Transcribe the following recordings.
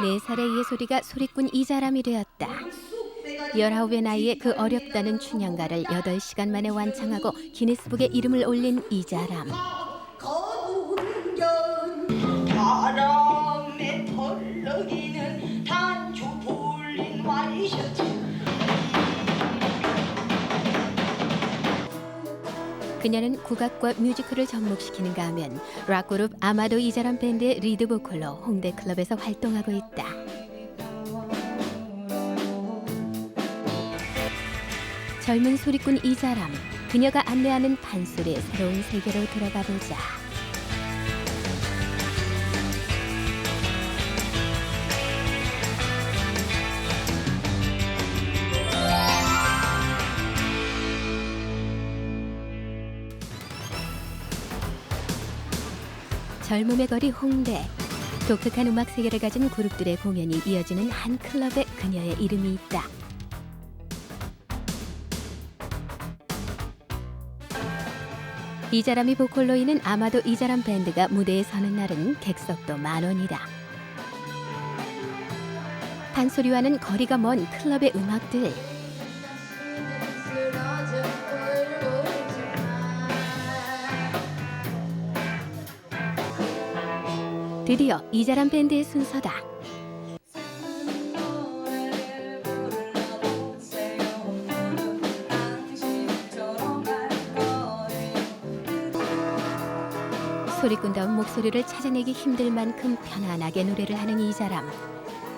4살의 예솔이가 소리꾼 이자람이 되었다. 19의 나이에 그 어렵다는 춘향가를 8시간 만에 완창하고 기네스북에 이름을 올린 이자람. 바람에 털럭이는 단추 풀린 와이셔츠. 그녀는 국악과 뮤지컬을 접목시키는가 하면 락그룹 아마도 이자람 밴드의 리드 보컬로 홍대 클럽에서 활동하고 있다. 젊은 소리꾼 이자람, 그녀가 안내하는 판소리의 새로운 세계로 들어가 보자. 젊음의 거리 홍대. 독특한 음악 세계를 가진 그룹들의 공연이 이어지는 한 클럽에 그녀의 이름이 있다. 이자람이 보컬로 있는 아마도 이자람 밴드가 무대에 서는 날은 객석도 만원이다. 판소리와는 거리가 먼 클럽의 음악들. 드디어 이자람 밴드의 순서다. 소리꾼다운 목소리를 찾아내기 힘들 만큼 편안하게 노래를 하는 이자람.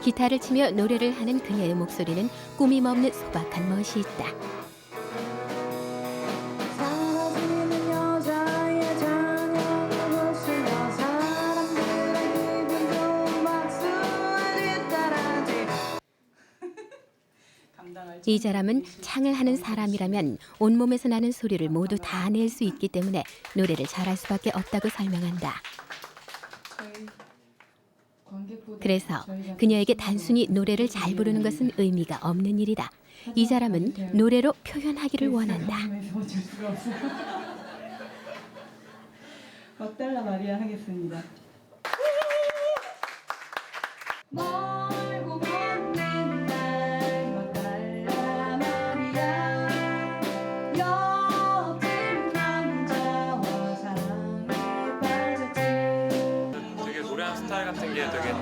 기타를 치며 노래를 하는 그녀의 목소리는 꾸밈없는 소박한 멋이 있다. 이자람은 창을 하는 사람이라면 온몸에서 나는 소리를 모두 다 낼 수 있기 때문에 노래를 잘할 수밖에 없다고 설명한다. 그래서 그녀에게 단순히 노래를 잘 부르는 것은 의미가 없는 일이다. 이자람은 노래로 표현하기를 원한다. 막달라 마리아 하겠습니다. 스타일 같은 게 되게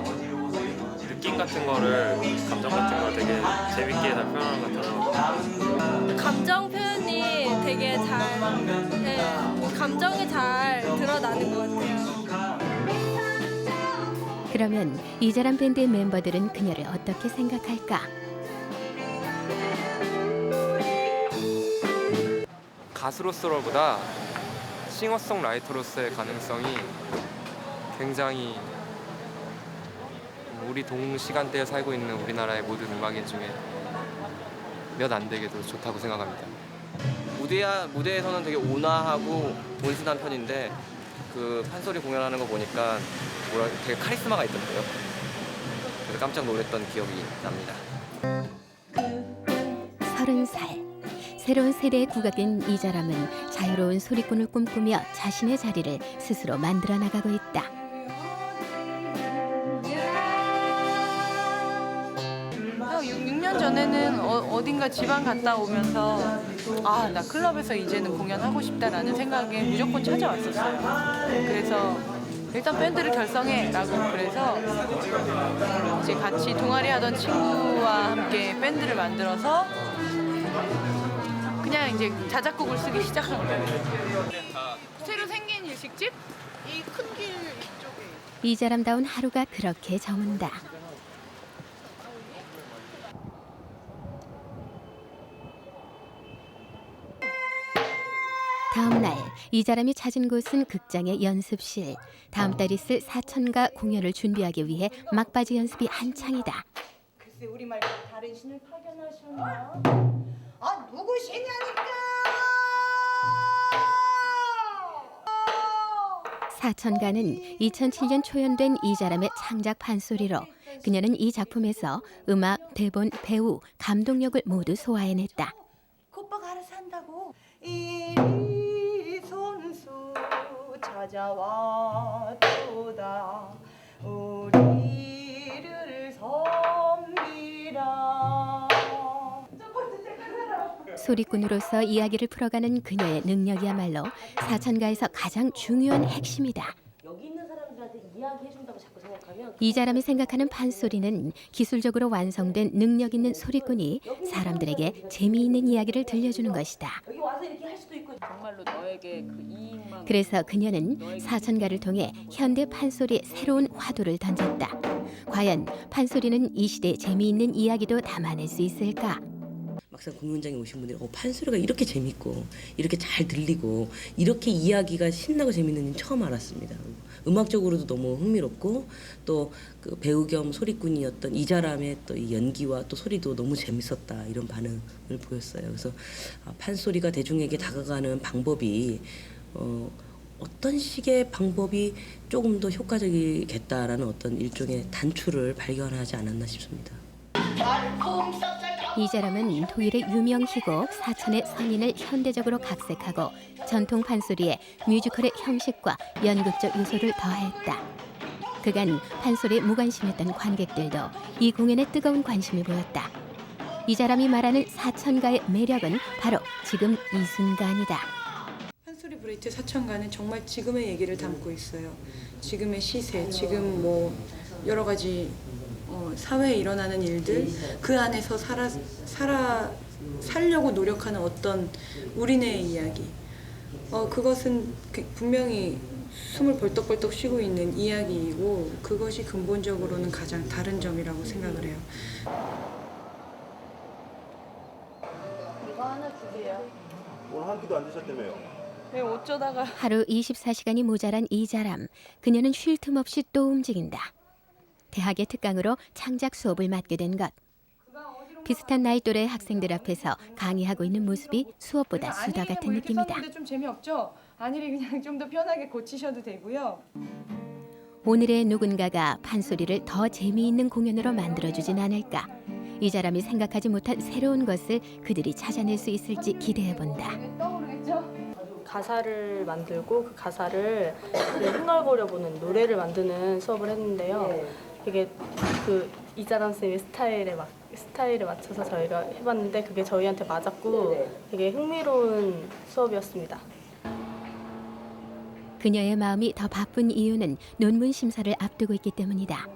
느낌 같은 거를, 감정 같은 걸 되게 재밌게 다 표현하는 것 같아서 감정 표현이 되게 감정이 잘 드러나는 것 같아요. 그러면 이자람 밴드의 멤버들은 그녀를 어떻게 생각할까? 가수로서보다 싱어송라이터로서의 가능성이 굉장히 우리 동시간대에 살고 있는 우리나라의 모든 음악인 중에 몇 안 되게도 좋다고 생각합니다. 무대에서는 되게 온화하고 온순한 편인데 그 판소리 공연하는 거 보니까 되게 카리스마가 있던데요. 그래서 깜짝 놀랐던 기억이 납니다. 30살. 새로운 세대의 국악인 이자람은 자유로운 소리꾼을 꿈꾸며 자신의 자리를 스스로 만들어 나가고 있다. 6년 전에는 어딘가 지방 갔다 오면서 나 클럽에서 이제는 공연하고 싶다라는 생각에 무조건 찾아왔었어요. 그래서 일단 밴드를 결성해라고 그래서 이제 같이 동아리 하던 친구와 함께 밴드를 만들어서 그냥 이제 자작곡을 쓰기 시작한 거예요. 새로 생긴 일식집? 이 큰 길 이쪽에. 이자람다운 하루가 그렇게 저문다. 다음 날 이자람이 찾은 곳은 극장의 연습실. 다음 달 있을 사천가 공연을 준비하기 위해 막바지 연습이 한창이다. 글쎄 우리 말고 다른 신을 파견하셨나? 아 누구시냐니까! 사천가는 2007년 초연된 이자람의 창작 판소리로 그녀는 이 작품에서 음악, 대본, 배우, 감독력을 모두 소화해냈다. 오빠가 알아서 한다고. 이리 손수 찾아와 또다 우리를 소리꾼으로서 이야기를 풀어가는 그녀의 능력이야말로 사천가에서 가장 중요한 핵심이다. 여기 있는 사람들한테 이야기해준다고 자꾸 생각하면 이자람이 생각하는 판소리는 기술적으로 완성된 능력 있는 소리꾼이 사람들에게 재미있는 이야기를 들려주는 것이다. 여기 와서 이렇게 할 수도 있고 정말로 너에게 그 이익만. 그래서 그녀는 사천가를 통해 현대 판소리의 새로운 화두를 던졌다. 과연 판소리는 이 시대의 재미있는 이야기도 담아낼 수 있을까? 막상 공연장에 오신 분들이 판소리가 이렇게 재밌고 이렇게 잘 들리고 이렇게 이야기가 신나고 재밌는지 처음 알았습니다. 음악적으로도 너무 흥미롭고 또 그 배우 겸 소리꾼이었던 이자람의 또 이 연기와 또 소리도 너무 재밌었다 이런 반응을 보였어요. 그래서 판소리가 대중에게 다가가는 방법이 어떤 식의 방법이 조금 더 효과적이겠다라는 어떤 일종의 단추를 발견하지 않았나 싶습니다. 이자람은 독일의 유명 희곡 사천의 선인을 현대적으로 각색하고 전통 판소리에 뮤지컬의 형식과 연극적 요소를 더했다. 그간 판소리에 무관심했던 관객들도 이 공연에 뜨거운 관심을 보였다. 이자람이 말하는 사천가의 매력은 바로 지금 이 순간이다. 판소리 브레이트 사천가는 정말 지금의 얘기를 담고 있어요. 지금의 시세, 지금 뭐 여러 가지 사회에 일어나는 일들, 그 안에서 살려고 노력하는 어떤 우리네의 이야기. 그것은 분명히 숨을 벌떡벌떡 쉬고 있는 이야기이고 그것이 근본적으로는 가장 다른 점이라고 생각을 해요. 이거 하나 주세요. 오늘 한 끼도 안 드셨다며요? 네, 어쩌다가. 하루 24시간이 모자란 이자람. 그녀는 쉴 틈 없이 또 움직인다. 대학의 특강으로 창작 수업을 맡게 된 것. 비슷한 나이 또래 학생들 앞에서 강의하고 있는 모습이 수업보다 수다 같은 느낌이다. 좀 재미없죠? 아니리 그냥 좀 더 편하게 고치셔도 되고요. 오늘의 누군가가 판소리를 더 재미있는 공연으로 만들어주진 않을까. 이자람이 생각하지 못한 새로운 것을 그들이 찾아낼 수 있을지 기대해본다. 가사를 만들고 그 가사를 흥얼거려보는 노래를 만드는 수업을 했는데요. 이게 그 이자람 쌤의 스타일에 맞춰서 저희가 해봤는데 그게 저희한테 맞았고 되게 흥미로운 수업이었습니다. 그녀의 마음이 더 바쁜 이유는 논문 심사를 앞두고 있기 때문이다.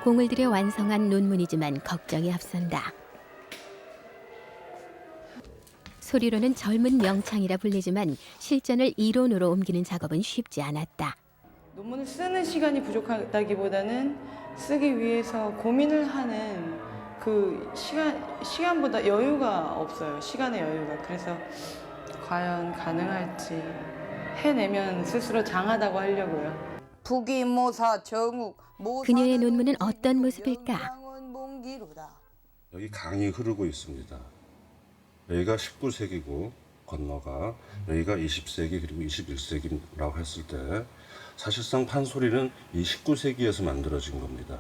공을 들여 완성한 논문이지만 걱정이 앞선다. 소리로는 젊은 명창이라 불리지만 실전을 이론으로 옮기는 작업은 쉽지 않았다. 논문을 쓰는 시간이 부족하다기보다는 쓰기 위해서 고민을 하는 그 시간보다 여유가 없어요. 시간의 여유가. 그래서 과연 가능할지 해내면 스스로 장하다고 하려고요. 부기모사 정욱 그녀의 논문은 어떤 모습일까? 여기 강이 흐르고 있습니다. 여기가 19세기고 건너가 여기가 20세기 그리고 21세기라고 했을 때 사실상 판소리는 이 19세기에서 만들어진 겁니다.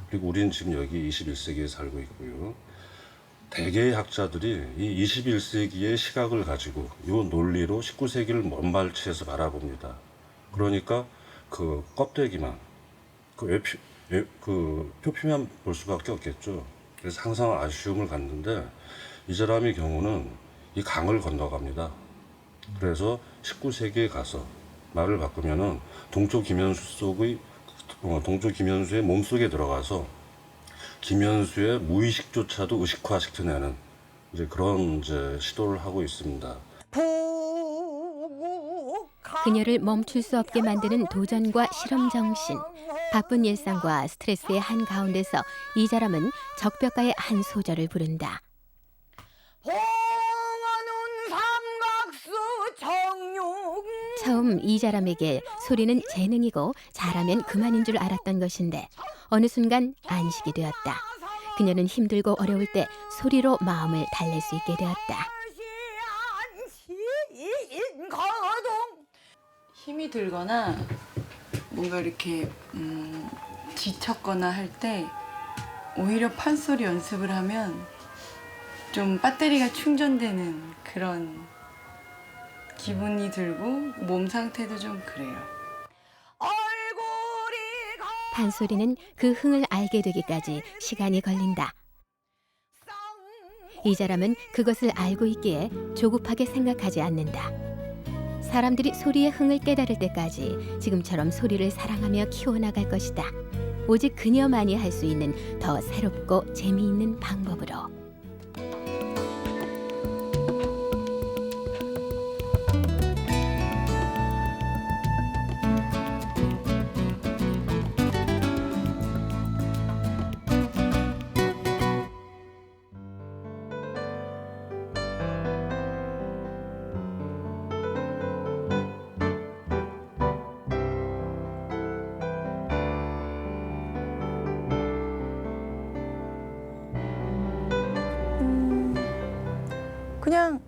그리고 우리는 지금 여기 21세기에 살고 있고요. 대개의 학자들이 이 21세기의 시각을 가지고 이 논리로 19세기를 먼발치에서 바라봅니다. 그러니까 그 껍데기만, 그 표피만 볼 수밖에 없겠죠. 그래서 항상 아쉬움을 갖는데 이 사람의 경우는 이 강을 건너갑니다. 그래서 19세기에 가서 말을 바꾸면은 동쪽 김현수의 몸속에 들어가서 김현수의 무의식조차도 의식화시켜내는 이제 그런 시도를 하고 있습니다. 그녀를 멈출 수 없게 만드는 도전과 실험 정신. 바쁜 일상과 스트레스의 한 가운데서 이자람은 적벽가의 한 소절을 부른다. 처음 이자람에게 소리는 재능이고 잘하면 그만인 줄 알았던 것인데 어느 순간 안식이 되었다. 그녀는 힘들고 어려울 때 소리로 마음을 달랠 수 있게 되었다. 힘이 들거나 뭔가 이렇게 지쳤거나 할 때 오히려 판소리 연습을 하면 좀 배터리가 충전되는 그런 기분이 들고 몸 상태도 좀 그래요. 판소리는 그 흥을 알게 되기까지 시간이 걸린다. 이자람은 그것을 알고 있기에 조급하게 생각하지 않는다. 사람들이 소리의 흥을 깨달을 때까지 지금처럼 소리를 사랑하며 키워나갈 것이다. 오직 그녀만이 할 수 있는 더 새롭고 재미있는 방법으로. 그냥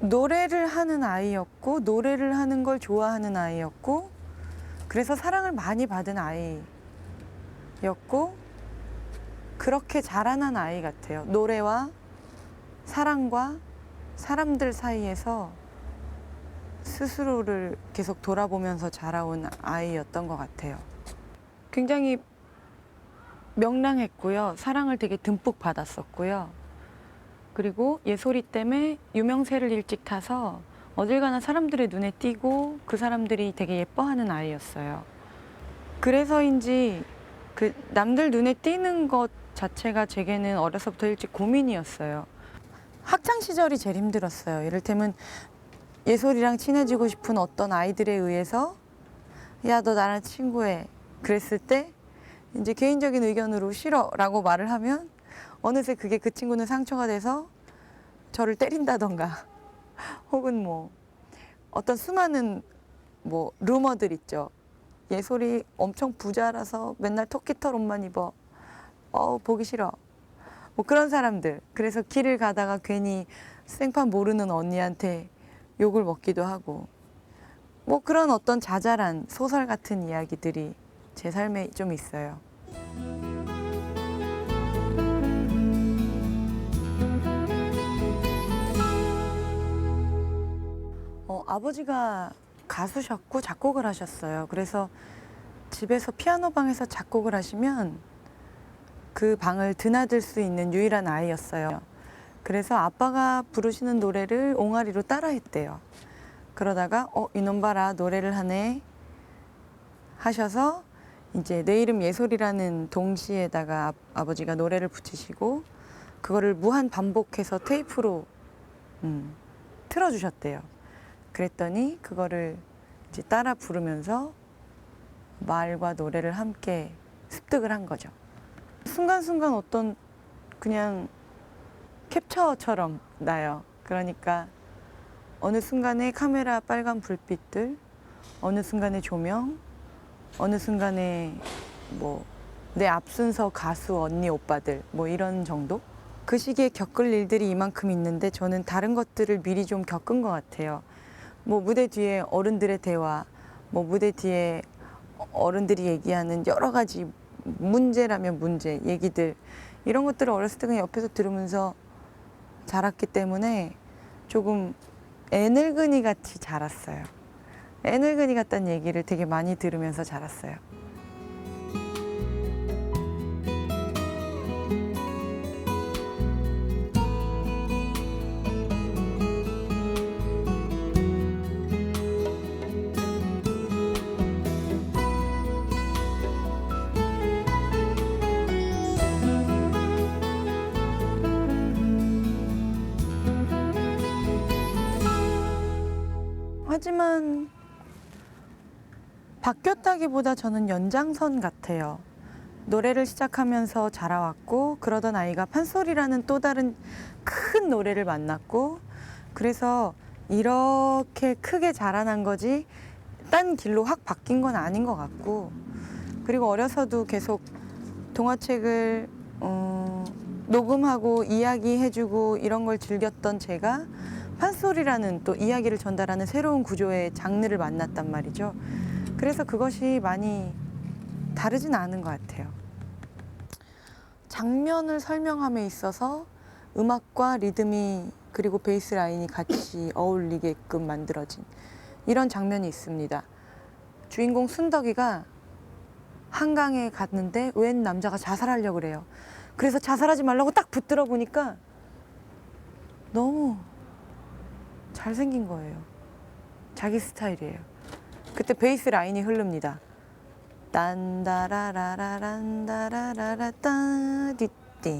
노래를 하는 아이였고 노래를 하는 걸 좋아하는 아이였고 그래서 사랑을 많이 받은 아이였고 그렇게 자라난 아이 같아요. 노래와 사랑과 사람들 사이에서 스스로를 계속 돌아보면서 자라온 아이였던 것 같아요. 굉장히 명랑했고요. 사랑을 되게 듬뿍 받았었고요. 그리고 예솔이 때문에 유명세를 일찍 타서 어딜 가나 사람들의 눈에 띄고 그 사람들이 되게 예뻐하는 아이였어요. 그래서인지 그 남들 눈에 띄는 것 자체가 제게는 어려서부터 일찍 고민이었어요. 학창 시절이 제일 힘들었어요. 이를테면 예솔이랑 친해지고 싶은 어떤 아이들에 의해서 야, 너 나랑 친구해. 그랬을 때 이제 개인적인 의견으로 싫어라고 말을 하면 어느새 그게 그 친구는 상처가 돼서 저를 때린다던가 혹은 뭐 어떤 수많은 뭐 루머들 있죠. 예솔이 엄청 부자라서 맨날 토끼털 옷만 입어. 보기 싫어. 뭐 그런 사람들. 그래서 길을 가다가 괜히 생판 모르는 언니한테 욕을 먹기도 하고 뭐 그런 어떤 자잘한 소설 같은 이야기들이 제 삶에 좀 있어요. 아버지가 가수셨고 작곡을 하셨어요. 그래서 집에서 피아노 방에서 작곡을 하시면 그 방을 드나들 수 있는 유일한 아이였어요. 그래서 아빠가 부르시는 노래를 옹알이로 따라했대요. 그러다가 이놈 봐라 노래를 하네 하셔서 이제 내 이름 예솔이라는 동시에다가 아버지가 노래를 붙이시고 그거를 무한 반복해서 테이프로 틀어주셨대요. 그랬더니 그거를 이제 따라 부르면서 말과 노래를 함께 습득을 한 거죠. 순간순간 어떤 그냥 캡처처럼 나요. 그러니까 어느 순간에 카메라 빨간 불빛들, 어느 순간에 조명, 어느 순간에 뭐 내 앞순서 가수 언니 오빠들 뭐 이런 정도? 그 시기에 겪을 일들이 이만큼 있는데 저는 다른 것들을 미리 좀 겪은 것 같아요. 뭐 무대 뒤에 어른들의 대화, 뭐 무대 뒤에 어른들이 얘기하는 여러 가지 문제라면 문제, 얘기들 이런 것들을 어렸을 때 그냥 옆에서 들으면서 자랐기 때문에 조금 애늙은이 같이 자랐어요. 애늙은이 같다는 얘기를 되게 많이 들으면서 자랐어요. 하지만 바뀌었다기보다 저는 연장선 같아요. 노래를 시작하면서 자라왔고 그러던 아이가 판소리라는 또 다른 큰 노래를 만났고 그래서 이렇게 크게 자라난 거지 딴 길로 확 바뀐 건 아닌 것 같고 그리고 어려서도 계속 동화책을 녹음하고 이야기해주고 이런 걸 즐겼던 제가 판소리라는 또 이야기를 전달하는 새로운 구조의 장르를 만났단 말이죠. 그래서 그것이 많이 다르진 않은 것 같아요. 장면을 설명함에 있어서 음악과 리듬이 그리고 베이스 라인이 같이 어울리게끔 만들어진 이런 장면이 있습니다. 주인공 순덕이가 한강에 갔는데 웬 남자가 자살하려고 그래요. 그래서 자살하지 말라고 딱 붙들어 보니까 너무 잘생긴 거예요. 자기 스타일이에요. 그때 베이스 라인이 흐릅니다. 딴다라라라란다라라라 따디띠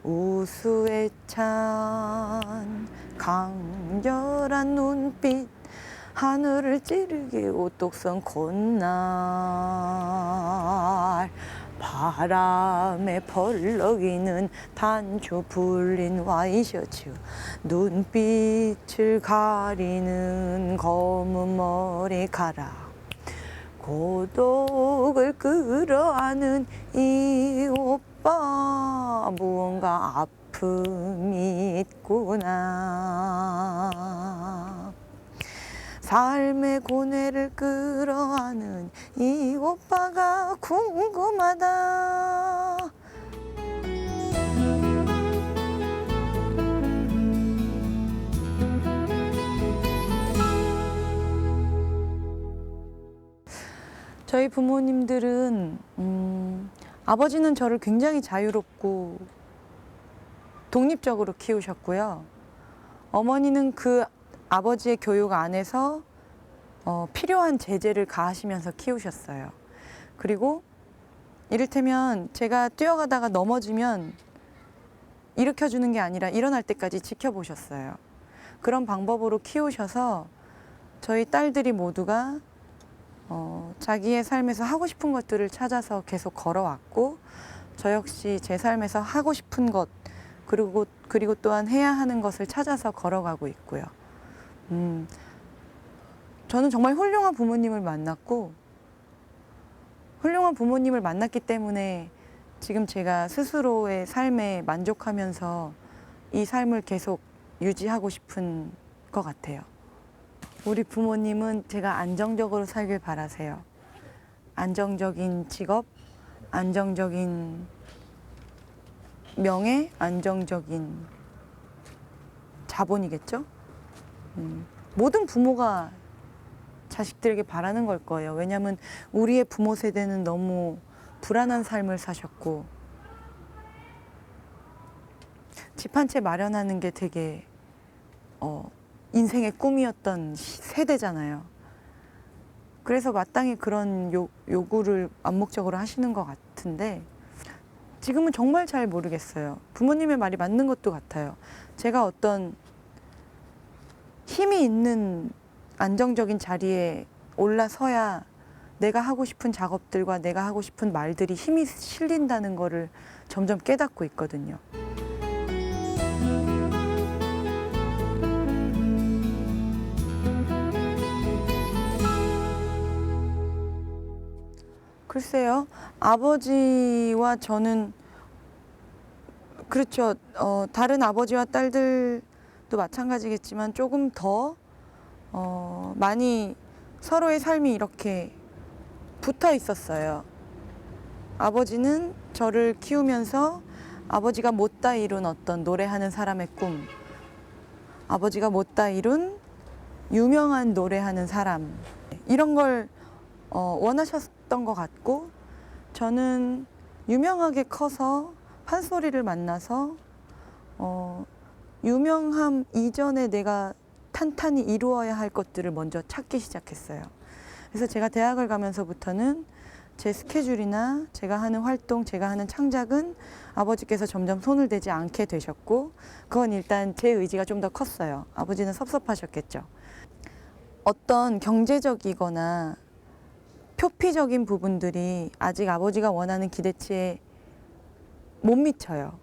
우수에 찬 강렬한 눈빛 하늘을 찌르게 오똑선 콧날 바람에 벌럭이는 단추 풀린 와이셔츠 눈빛을 가리는 검은 머리카락 고독을 끌어안은 이 오빠 무언가 아픔이 있구나 삶의 고뇌를 끌어안은 이 오빠가 궁금하다 저희 부모님들은 아버지는 저를 굉장히 자유롭고 독립적으로 키우셨고요. 어머니는 그 아버지의 교육 안에서 필요한 제재를 가하시면서 키우셨어요. 그리고 이를테면 제가 뛰어가다가 넘어지면 일으켜주는 게 아니라 일어날 때까지 지켜보셨어요. 그런 방법으로 키우셔서 저희 딸들이 모두가 자기의 삶에서 하고 싶은 것들을 찾아서 계속 걸어왔고 저 역시 제 삶에서 하고 싶은 것 그리고 또한 해야 하는 것을 찾아서 걸어가고 있고요. 저는 정말 훌륭한 부모님을 만났고 훌륭한 부모님을 만났기 때문에 지금 제가 스스로의 삶에 만족하면서 이 삶을 계속 유지하고 싶은 것 같아요. 우리 부모님은 제가 안정적으로 살길 바라세요. 안정적인 직업, 안정적인 명예, 안정적인 자본이겠죠? 모든 부모가 자식들에게 바라는 걸 거예요. 왜냐하면 우리의 부모 세대는 너무 불안한 삶을 사셨고 집 한 채 마련하는 게 되게 인생의 꿈이었던 세대잖아요. 그래서 마땅히 그런 요구를 암묵적으로 하시는 것 같은데 지금은 정말 잘 모르겠어요. 부모님의 말이 맞는 것도 같아요. 제가 어떤 힘이 있는 안정적인 자리에 올라서야 내가 하고 싶은 작업들과 내가 하고 싶은 말들이 힘이 실린다는 거를 점점 깨닫고 있거든요. 글쎄요, 아버지와 저는 그렇죠. 다른 아버지와 딸들도 마찬가지겠지만 조금 더 많이 서로의 삶이 이렇게 붙어 있었어요. 아버지는 저를 키우면서 아버지가 못다 이룬 어떤 노래하는 사람의 꿈, 아버지가 못다 이룬 유명한 노래하는 사람 이런 걸 원하셨던 것 같고 저는 유명하게 커서 판소리를 만나서 유명함 이전에 내가 탄탄히 이루어야 할 것들을 먼저 찾기 시작했어요. 그래서 제가 대학을 가면서부터는 제 스케줄이나 제가 하는 활동, 제가 하는 창작은 아버지께서 점점 손을 대지 않게 되셨고 그건 일단 제 의지가 좀 더 컸어요. 아버지는 섭섭하셨겠죠. 어떤 경제적이거나 표피적인 부분들이 아직 아버지가 원하는 기대치에 못 미쳐요.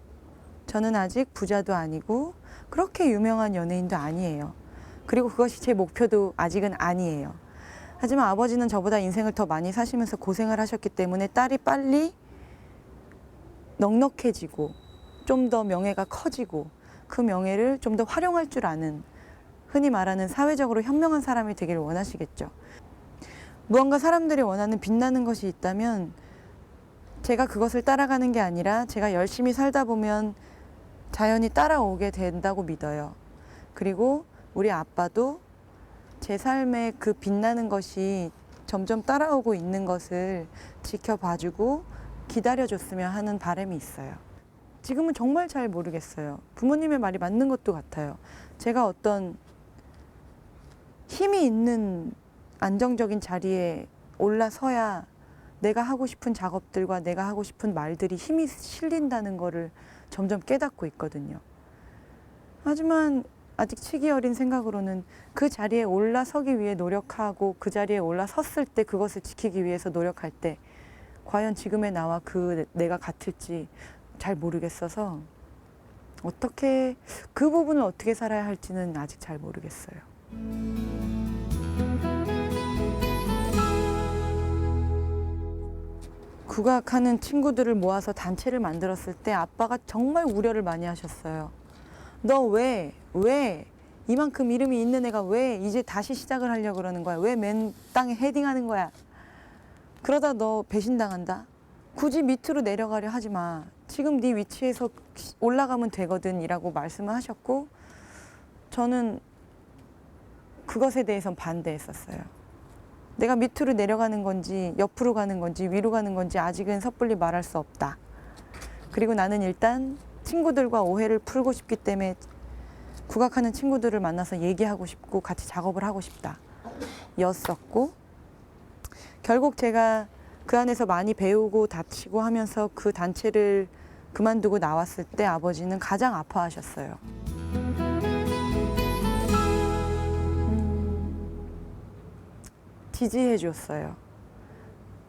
저는 아직 부자도 아니고 그렇게 유명한 연예인도 아니에요. 그리고 그것이 제 목표도 아직은 아니에요. 하지만 아버지는 저보다 인생을 더 많이 사시면서 고생을 하셨기 때문에 딸이 빨리 넉넉해지고 좀 더 명예가 커지고 그 명예를 좀 더 활용할 줄 아는 흔히 말하는 사회적으로 현명한 사람이 되기를 원하시겠죠. 무언가 사람들이 원하는 빛나는 것이 있다면 제가 그것을 따라가는 게 아니라 제가 열심히 살다 보면 자연히 따라오게 된다고 믿어요. 그리고 우리 아빠도 제 삶에 그 빛나는 것이 점점 따라오고 있는 것을 지켜봐주고 기다려줬으면 하는 바람이 있어요. 지금은 정말 잘 모르겠어요. 부모님의 말이 맞는 것도 같아요. 제가 어떤 힘이 있는 안정적인 자리에 올라서야 내가 하고 싶은 작업들과 내가 하고 싶은 말들이 힘이 실린다는 거를 점점 깨닫고 있거든요. 하지만 아직 치기 어린 생각으로는 그 자리에 올라서기 위해 노력하고 그 자리에 올라섰을 때 그것을 지키기 위해서 노력할 때 과연 지금의 나와 그 내가 같을지 잘 모르겠어서 어떻게 그 부분을 어떻게 살아야 할지는 아직 잘 모르겠어요. 국악하는 친구들을 모아서 단체를 만들었을 때 아빠가 정말 우려를 많이 하셨어요. 너 왜 이만큼 이름이 있는 애가 왜 이제 다시 시작을 하려고 그러는 거야? 왜 맨 땅에 헤딩하는 거야? 그러다 너 배신당한다. 굳이 밑으로 내려가려 하지 마. 지금 네 위치에서 올라가면 되거든 이라고 말씀을 하셨고 저는 그것에 대해선 반대했었어요. 내가 밑으로 내려가는 건지 옆으로 가는 건지 위로 가는 건지 아직은 섣불리 말할 수 없다. 그리고 나는 일단 친구들과 오해를 풀고 싶기 때문에 국악하는 친구들을 만나서 얘기하고 싶고 같이 작업을 하고 싶다 였었고 결국 제가 그 안에서 많이 배우고 다치고 하면서 그 단체를 그만두고 나왔을 때 아버지는 가장 아파하셨어요. 지지해 줬어요.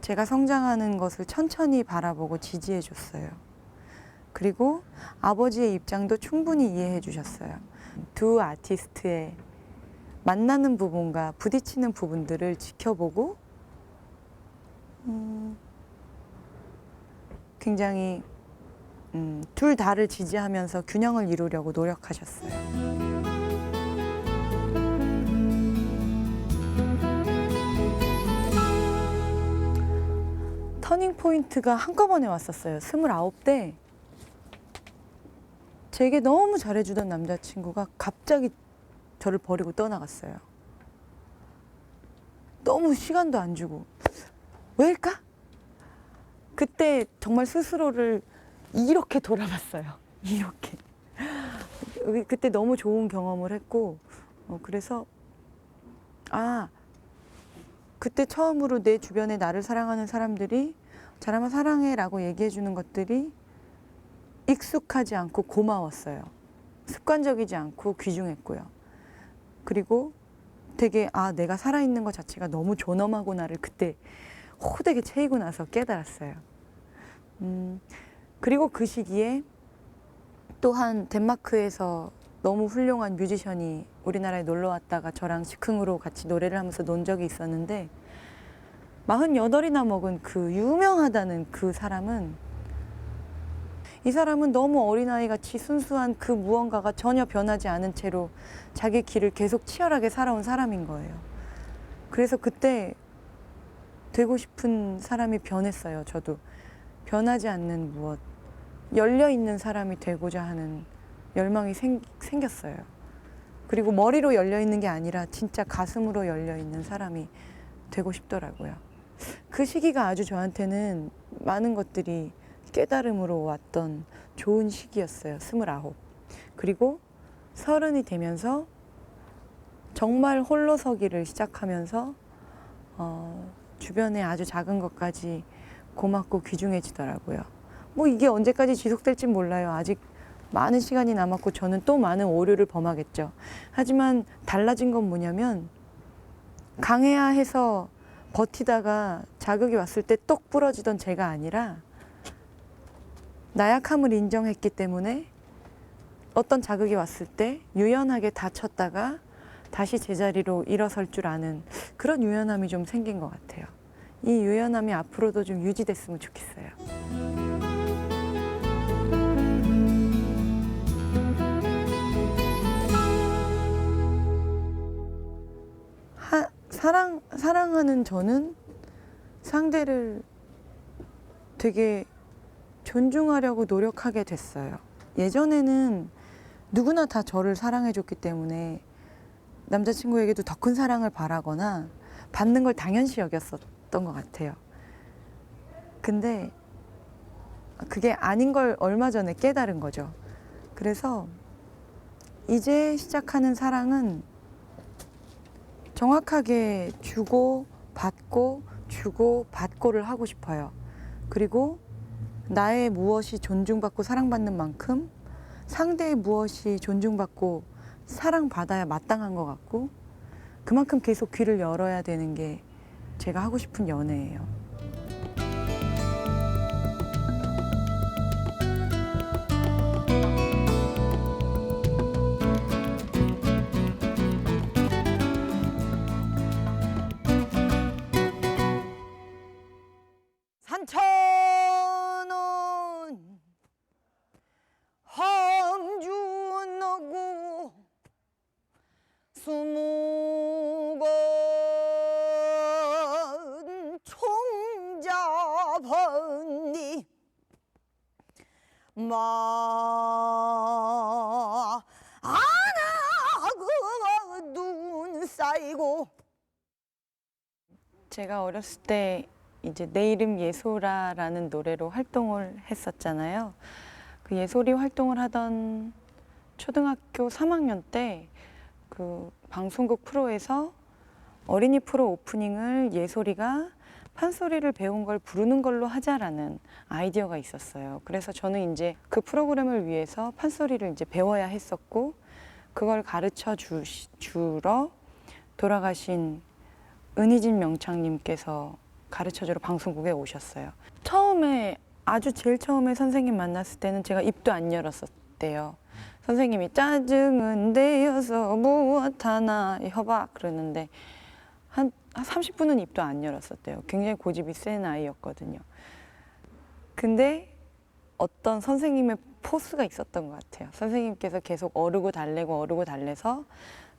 제가 성장하는 것을 천천히 바라보고 지지해 줬어요. 그리고 아버지의 입장도 충분히 이해해 주셨어요. 두 아티스트의 만나는 부분과 부딪히는 부분들을 지켜보고 굉장히 둘 다를 지지하면서 균형을 이루려고 노력하셨어요. 터닝 포인트가 한꺼번에 왔었어요. 29대 제게 너무 잘해주던 남자친구가 갑자기 저를 버리고 떠나갔어요. 너무 시간도 안 주고 왜일까? 그때 정말 스스로를 이렇게 돌아봤어요. 이렇게. 그때 너무 좋은 경험을 했고 그래서 그때 처음으로 내 주변에 나를 사랑하는 사람들이 자람아 사랑해 라고 얘기해 주는 것들이 익숙하지 않고 고마웠어요. 습관적이지 않고 귀중했고요. 그리고 되게 내가 살아있는 것 자체가 너무 존엄하구나를 그때 호되게 채이고 나서 깨달았어요. 그리고 그 시기에 또한 덴마크에서 너무 훌륭한 뮤지션이 우리나라에 놀러 왔다가 저랑 즉흥으로 같이 노래를 하면서 논 적이 있었는데 48이나 먹은 그 유명하다는 그 사람은 이 사람은 너무 어린아이같이 순수한 그 무언가가 전혀 변하지 않은 채로 자기 길을 계속 치열하게 살아온 사람인 거예요. 그래서 그때 되고 싶은 사람이 변했어요. 저도 변하지 않는 무엇, 열려있는 사람이 되고자 하는 열망이 생겼어요. 그리고 머리로 열려있는 게 아니라 진짜 가슴으로 열려있는 사람이 되고 싶더라고요. 그 시기가 아주 저한테는 많은 것들이 깨달음으로 왔던 좋은 시기였어요. 29. 그리고 30이 되면서 정말 홀로서기를 시작하면서 주변에 아주 작은 것까지 고맙고 귀중해지더라고요. 뭐 이게 언제까지 지속될지 몰라요. 아직 많은 시간이 남았고 저는 또 많은 오류를 범하겠죠. 하지만 달라진 건 뭐냐면 강해야 해서 버티다가 자극이 왔을 때 똑 부러지던 제가 아니라 나약함을 인정했기 때문에 어떤 자극이 왔을 때 유연하게 다쳤다가 다시 제자리로 일어설 줄 아는 그런 유연함이 좀 생긴 것 같아요. 이 유연함이 앞으로도 좀 유지됐으면 좋겠어요. 사랑하는 저는 상대를 되게 존중하려고 노력하게 됐어요. 예전에는 누구나 다 저를 사랑해줬기 때문에 남자친구에게도 더 큰 사랑을 바라거나 받는 걸 당연시 여겼었던 것 같아요. 근데 그게 아닌 걸 얼마 전에 깨달은 거죠. 그래서 이제 시작하는 사랑은 정확하게 주고 받고 주고 받고를 하고 싶어요. 그리고 나의 무엇이 존중받고 사랑받는 만큼 상대의 무엇이 존중받고 사랑받아야 마땅한 것 같고 그만큼 계속 귀를 열어야 되는 게 제가 하고 싶은 연애예요. 산천은 함주나고 수목은 총잡았니 마아나그 눈 쌓이고. 제가 어렸을 때 이제 내 이름 예솔아라는 노래로 활동을 했었잖아요. 그 예솔이 활동을 하던 초등학교 3학년 때 그 방송국 프로에서 어린이 프로 오프닝을 예솔이가 판소리를 배운 걸 부르는 걸로 하자라는 아이디어가 있었어요. 그래서 저는 이제 그 프로그램을 위해서 판소리를 이제 배워야 했었고 그걸 가르쳐 주러 돌아가신 은희진 명창님께서 가르쳐주러 방송국에 오셨어요. 처음에 아주 제일 처음에 선생님 만났을 때는 제가 입도 안 열었었대요. 선생님이 짜증은 되어서 무엇 하나 해봐 그러는데 한 30분은 입도 안 열었었대요. 굉장히 고집이 센 아이였거든요. 근데 어떤 선생님의 포스가 있었던 것 같아요. 선생님께서 계속 어르고 달래서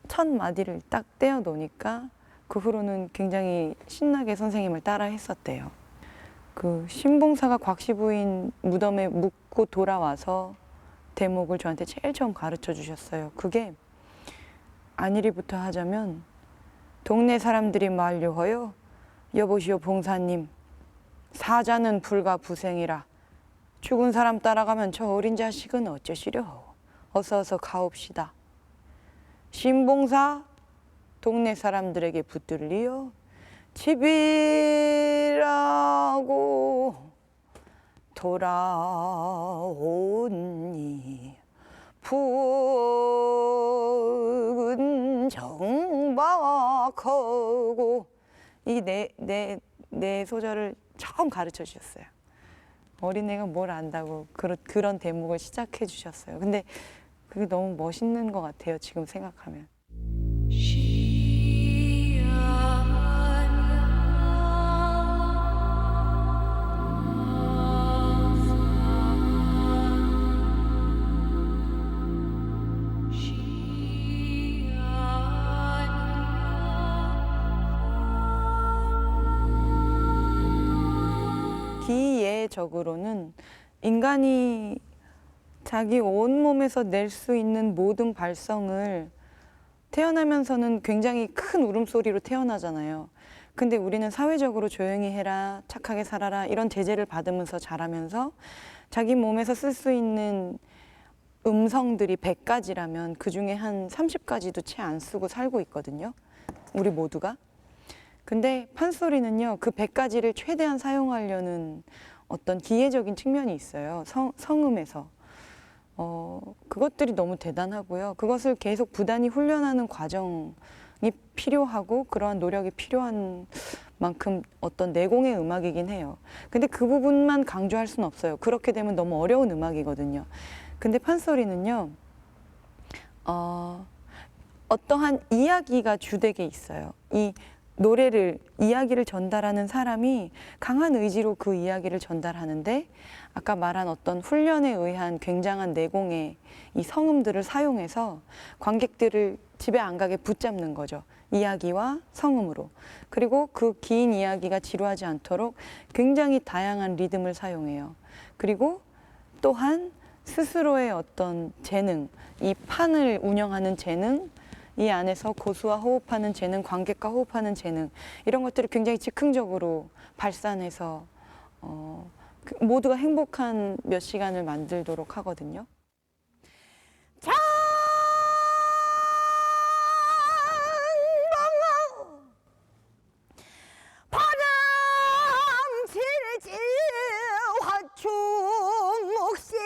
첫 마디를 딱 떼어 놓으니까 그 후로는 굉장히 신나게 선생님을 따라 했었대요. 그 신봉사가 곽씨 부인 무덤에 묻고 돌아와서 대목을 저한테 제일 처음 가르쳐 주셨어요. 그게 안일이부터 하자면 동네 사람들이 말려허요. 여보시오 봉사님, 사자는 불가 부생이라 죽은 사람 따라가면 저 어린 자식은 어쩌시려. 어서 가옵시다. 신봉사 동네 사람들에게 붙들리요. 집이라고 돌아오니 푸근 정박하고 이 네 소절을 처음 가르쳐 주셨어요. 어린애가 뭘 안다고 그런 대목을 시작해 주셨어요. 근데 그게 너무 멋있는 것 같아요. 지금 생각하면. 기예적으로는 인간이 자기 온몸에서 낼 수 있는 모든 발성을 태어나면서는 굉장히 큰 울음소리로 태어나잖아요. 근데 우리는 사회적으로 조용히 해라, 착하게 살아라 이런 제재를 받으면서 자라면서 자기 몸에서 쓸 수 있는 음성들이 100가지라면 그중에 한 30가지도 채 안 쓰고 살고 있거든요. 우리 모두가. 근데 판소리는요, 그 100가지를 최대한 사용하려는 어떤 기계적인 측면이 있어요. 성음에서. 그것들이 너무 대단하고요. 그것을 계속 부단히 훈련하는 과정이 필요하고 그러한 노력이 필요한 만큼 어떤 내공의 음악이긴 해요. 근데 그 부분만 강조할 수는 없어요. 그렇게 되면 너무 어려운 음악이거든요. 근데 판소리는요, 어떠한 이야기가 주되게 있어요. 이 이야기를 전달하는 사람이 강한 의지로 그 이야기를 전달하는데 아까 말한 어떤 훈련에 의한 굉장한 내공의 이 성음들을 사용해서 관객들을 집에 안 가게 붙잡는 거죠. 이야기와 성음으로. 그리고 그 긴 이야기가 지루하지 않도록 굉장히 다양한 리듬을 사용해요. 그리고 또한 스스로의 어떤 재능, 이 판을 운영하는 재능, 이 안에서 고수와 호흡하는 재능, 관객과 호흡하는 재능 이런 것들을 굉장히 즉흥적으로 발산해서 모두가 행복한 몇 시간을 만들도록 하거든요. 바람질질 화충목실이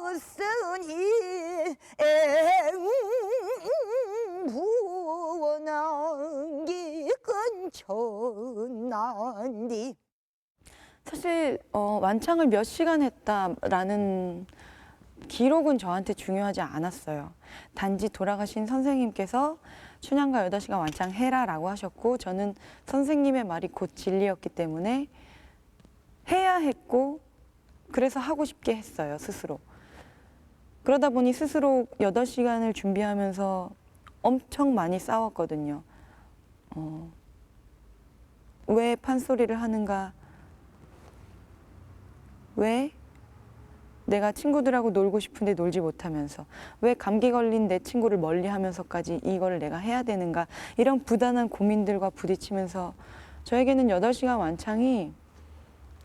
없으니 앵부원한기 근처난디. 사실 완창을 몇 시간 했다라는 기록은 저한테 중요하지 않았어요. 단지 돌아가신 선생님께서 춘향가 8시간 완창해라라고 하셨고 저는 선생님의 말이 곧 진리였기 때문에 해야 했고 그래서 하고 싶게 했어요, 스스로. 그러다 보니 스스로 8시간을 준비하면서 엄청 많이 싸웠거든요. 왜 판소리를 하는가? 왜 내가 친구들하고 놀고 싶은데 놀지 못하면서 왜 감기 걸린 내 친구를 멀리하면서까지 이거를 내가 해야 되는가? 이런 부단한 고민들과 부딪히면서 저에게는 8시간 완창이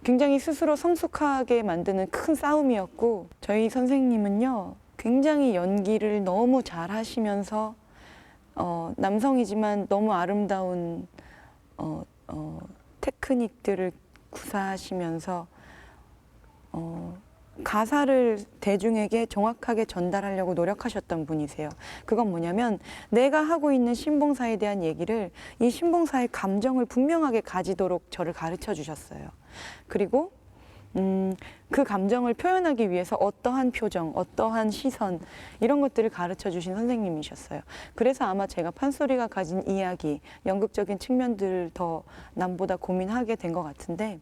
굉장히 스스로 성숙하게 만드는 큰 싸움이었고 저희 선생님은요 굉장히 연기를 너무 잘 하시면서 남성이지만 너무 아름다운 테크닉들을 구사하시면서 가사를 대중에게 정확하게 전달하려고 노력하셨던 분이세요. 그건 뭐냐면 내가 하고 있는 신봉사에 대한 얘기를 이 신봉사의 감정을 분명하게 가지도록 저를 가르쳐 주셨어요. 그리고 그 감정을 표현하기 위해서 어떠한 표정, 어떠한 시선 이런 것들을 가르쳐 주신 선생님이셨어요. 그래서 아마 제가 판소리가 가진 이야기, 연극적인 측면들을 더 남보다 고민하게 된 것 같은데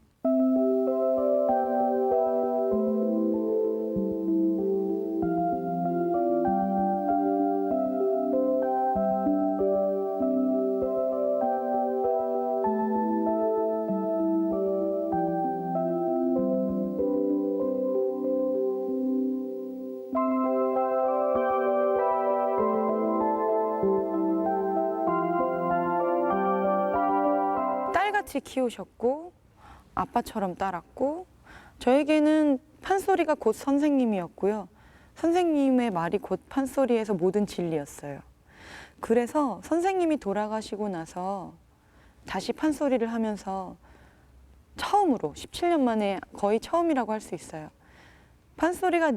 딸같이 키우셨고 아빠처럼 따랐고 저에게는 판소리가 곧 선생님이었고요. 선생님의 말이 곧 판소리에서 모든 진리였어요. 그래서 선생님이 돌아가시고 나서 다시 판소리를 하면서 처음으로 17년 만에 거의 처음이라고 할 수 있어요. 판소리가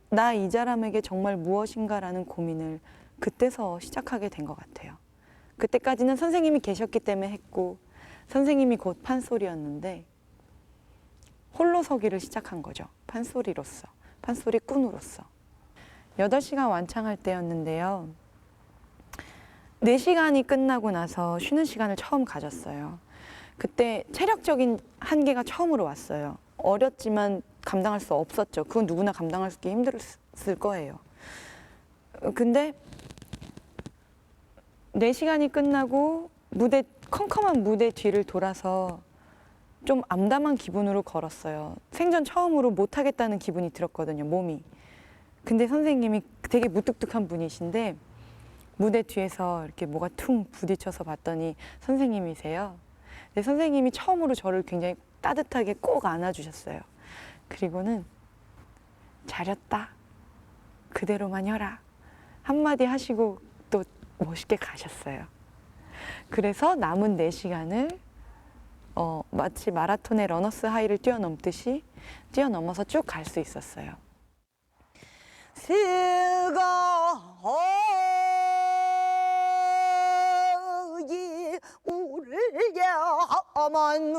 나 이 사람에게 정말 무엇인가라는 고민을 그때서 시작하게 된 것 같아요. 그때까지는 선생님이 계셨기 때문에 했고 선생님이 곧 판소리였는데 홀로 서기를 시작한 거죠. 판소리로서, 판소리꾼으로서. 8시간 완창할 때였는데요. 4시간이 끝나고 나서 쉬는 시간을 처음 가졌어요. 그때 체력적인 한계가 처음으로 왔어요. 어렸지만 감당할 수 없었죠. 그건 누구나 감당하기 힘들었을 거예요. 근데 4시간이 끝나고 컴컴한 무대 뒤를 돌아서 좀 암담한 기분으로 걸었어요. 생전 처음으로 못하겠다는 기분이 들었거든요, 몸이. 근데 선생님이 되게 무뚝뚝한 분이신데 무대 뒤에서 이렇게 뭐가 퉁 부딪혀서 봤더니 선생님이세요. 근데 선생님이 처음으로 저를 굉장히 따뜻하게 꼭 안아주셨어요. 그리고는 잘했다. 그대로만 해라. 한마디 하시고 또 멋있게 가셨어요. 그래서 남은 4시간을 마치 마라톤의 러너스 하이를 뛰어넘듯이 뛰어넘어서 쭉 갈 수 있었어요. 스가이 울려만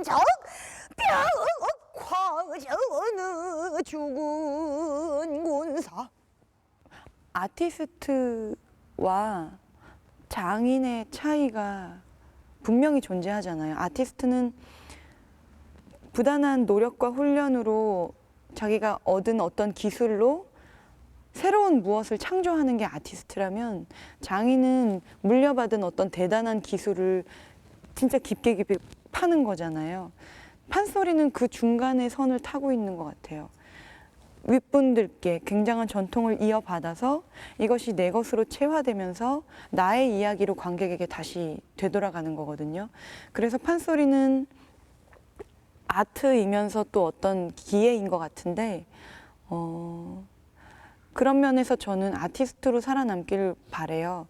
적 벽화전의 죽은 군사. 아티스트와 장인의 차이가 분명히 존재하잖아요. 아티스트는 부단한 노력과 훈련으로 자기가 얻은 어떤 기술로 새로운 무엇을 창조하는 게 아티스트라면 장인은 물려받은 어떤 대단한 기술을 진짜 깊게 깊게 파는 거잖아요. 판소리는 그 중간의 선을 타고 있는 것 같아요. 윗분들께 굉장한 전통을 이어받아서 이것이 내 것으로 체화되면서 나의 이야기로 관객에게 다시 되돌아가는 거거든요. 그래서 판소리는 아트이면서 또 어떤 기회인 것 같은데 그런 면에서 저는 아티스트로 살아남기를 바래요.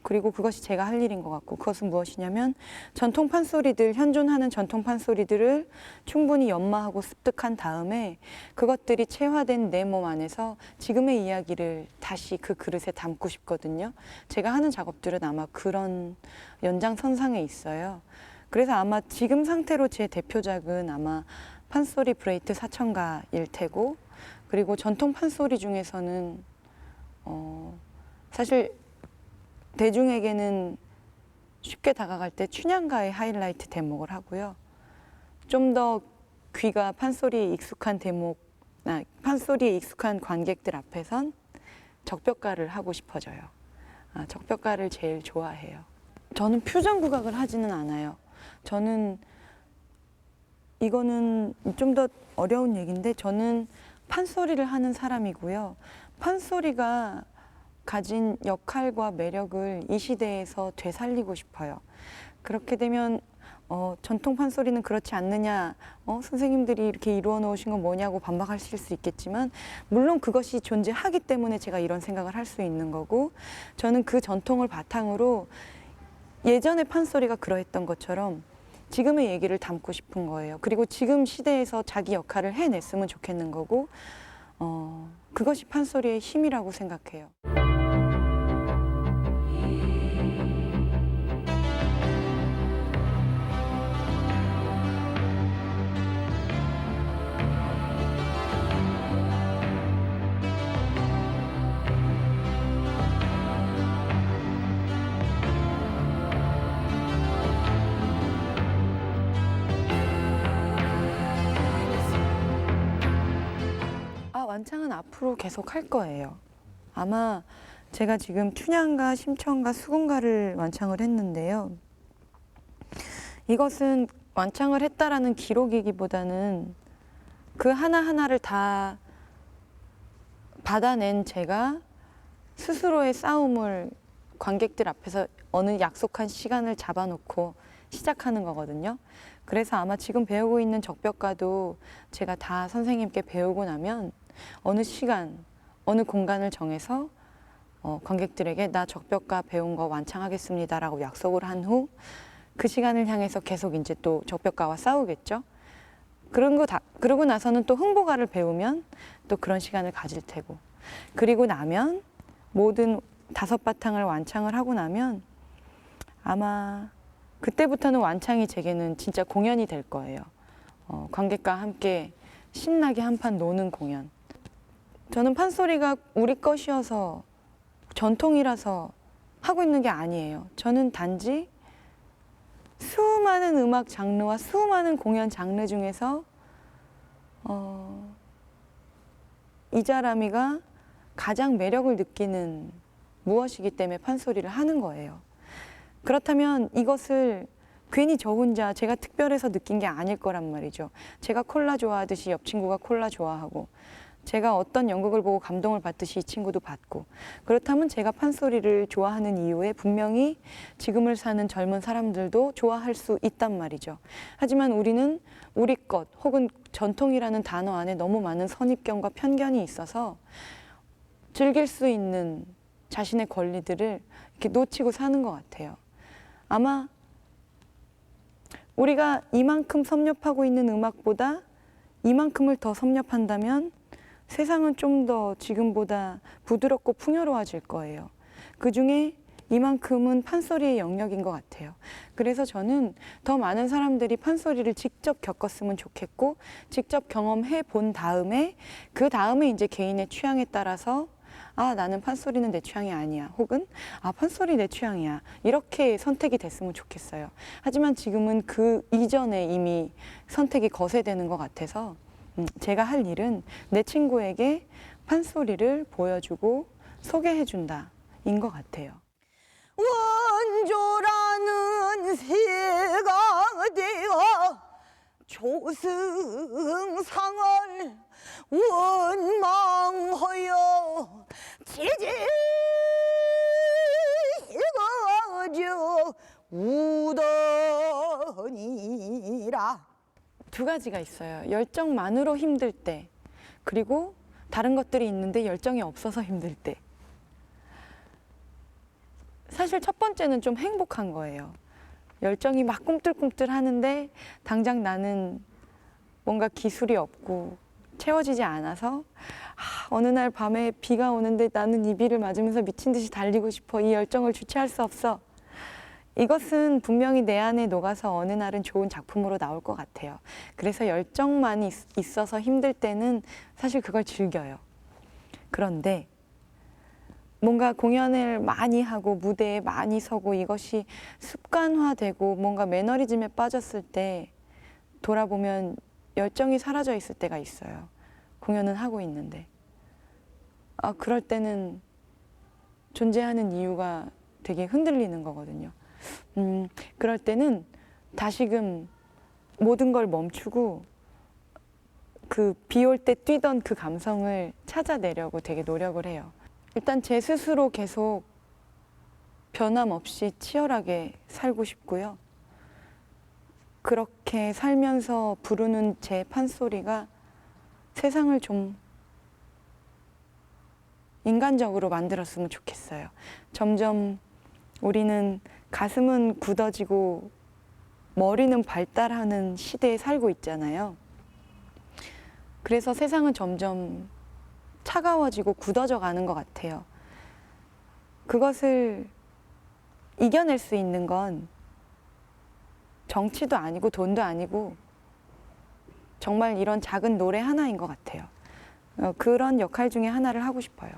그리고 그것이 제가 할 일인 것 같고, 그것은 무엇이냐면 전통 판소리들, 현존하는 전통 판소리들을 충분히 연마하고 습득한 다음에 그것들이 체화된 내 몸 안에서 지금의 이야기를 다시 그 그릇에 담고 싶거든요. 제가 하는 작업들은 아마 그런 연장선상에 있어요. 그래서 아마 지금 상태로 제 대표작은 아마 판소리 브레이트 사천가일 테고, 그리고 전통 판소리 중에서는 사실 대중에게는 쉽게 다가갈 때 춘향가의 하이라이트 대목을 하고요. 좀 더 귀가 판소리에 익숙한 판소리에 익숙한 관객들 앞에선 적벽가를 하고 싶어져요. 적벽가를 제일 좋아해요. 저는 표정국악을 하지는 않아요. 저는 이거는 좀 더 어려운 얘기인데, 저는 판소리를 하는 사람이고요. 판소리가 가진 역할과 매력을 이 시대에서 되살리고 싶어요. 그렇게 되면 전통 판소리는 그렇지 않느냐, 선생님들이 이렇게 이루어 놓으신 건 뭐냐고 반박하실 수 있겠지만, 물론 그것이 존재하기 때문에 제가 이런 생각을 할 수 있는 거고, 저는 그 전통을 바탕으로 예전의 판소리가 그러했던 것처럼 지금의 얘기를 담고 싶은 거예요. 그리고 지금 시대에서 자기 역할을 해냈으면 좋겠는 거고, 그것이 판소리의 힘이라고 생각해요. 완창은 앞으로 계속 할 거예요. 아마 제가 지금 춘향가, 심청가, 수궁가를 완창을 했는데요. 이것은 완창을 했다라는 기록이기보다는 그 하나하나를 다 받아낸 제가 스스로의 싸움을 관객들 앞에서 어느 약속한 시간을 잡아놓고 시작하는 거거든요. 그래서 아마 지금 배우고 있는 적벽가도 제가 다 선생님께 배우고 나면 어느 시간, 어느 공간을 정해서 관객들에게 나 적벽가 배운 거 완창하겠습니다 라고 약속을 한 후 그 시간을 향해서 계속 이제 또 적벽가와 싸우겠죠. 그러고 나서는 또 흥보가를 배우면 또 그런 시간을 가질 테고, 그리고 나면 모든 5바탕을 완창을 하고 나면 아마 그때부터는 완창이 제게는 진짜 공연이 될 거예요. 관객과 함께 신나게 한판 노는 공연. 저는 판소리가 우리 것이어서 전통이라서 하고 있는 게 아니에요. 저는 단지 수많은 음악 장르와 수많은 공연 장르 중에서 이자람이가 가장 매력을 느끼는 무엇이기 때문에 판소리를 하는 거예요. 그렇다면 이것을 괜히 저 혼자 제가 특별해서 느낀 게 아닐 거란 말이죠. 제가 콜라 좋아하듯이 옆 친구가 콜라 좋아하고, 제가 어떤 연극을 보고 감동을 받듯이 이 친구도 받고, 그렇다면 제가 판소리를 좋아하는 이유에 분명히 지금을 사는 젊은 사람들도 좋아할 수 있단 말이죠. 하지만 우리는 우리 것 혹은 전통이라는 단어 안에 너무 많은 선입견과 편견이 있어서 즐길 수 있는 자신의 권리들을 이렇게 놓치고 사는 것 같아요. 아마 우리가 이만큼 섭렵하고 있는 음악보다 이만큼을 더 섭렵한다면 세상은 좀 더 지금보다 부드럽고 풍요로워질 거예요. 그중에 이만큼은 판소리의 영역인 것 같아요. 그래서 저는 더 많은 사람들이 판소리를 직접 겪었으면 좋겠고, 직접 경험해 본 다음에 그 다음에 이제 개인의 취향에 따라서 나는 판소리는 내 취향이 아니야, 혹은 판소리 내 취향이야, 이렇게 선택이 됐으면 좋겠어요. 하지만 지금은 그 이전에 이미 선택이 거세되는 것 같아서 제가 할 일은 내 친구에게 판소리를 보여주고 소개해준다 인 것 같아요. 원조라는 새가 되어 조승상을 원망하여 지지거져 우더니라. 두 가지가 있어요. 열정만으로 힘들 때, 그리고 다른 것들이 있는데 열정이 없어서 힘들 때. 사실 첫 번째는 좀 행복한 거예요. 열정이 막 꿈틀꿈틀 하는데 당장 나는 뭔가 기술이 없고 채워지지 않아서 어느 날 밤에 비가 오는데 나는 이 비를 맞으면서 미친 듯이 달리고 싶어. 이 열정을 주체할 수 없어. 이것은 분명히 내 안에 녹아서 어느 날은 좋은 작품으로 나올 것 같아요. 그래서 열정만 있어서 힘들 때는 사실 그걸 즐겨요. 그런데 뭔가 공연을 많이 하고 무대에 많이 서고 이것이 습관화되고 뭔가 매너리즘에 빠졌을 때 돌아보면 열정이 사라져 있을 때가 있어요. 공연은 하고 있는데. 그럴 때는 존재하는 이유가 되게 흔들리는 거거든요. 그럴 때는 다시금 모든 걸 멈추고 그 비 올 때 뛰던 그 감성을 찾아내려고 되게 노력을 해요. 일단 제 스스로 계속 변함없이 치열하게 살고 싶고요. 그렇게 살면서 부르는 제 판소리가 세상을 좀 인간적으로 만들었으면 좋겠어요. 점점 우리는 가슴은 굳어지고 머리는 발달하는 시대에 살고 있잖아요. 그래서 세상은 점점 차가워지고 굳어져 가는 것 같아요. 그것을 이겨낼 수 있는 건 정치도 아니고 돈도 아니고 정말 이런 작은 노래 하나인 것 같아요. 그런 역할 중에 하나를 하고 싶어요.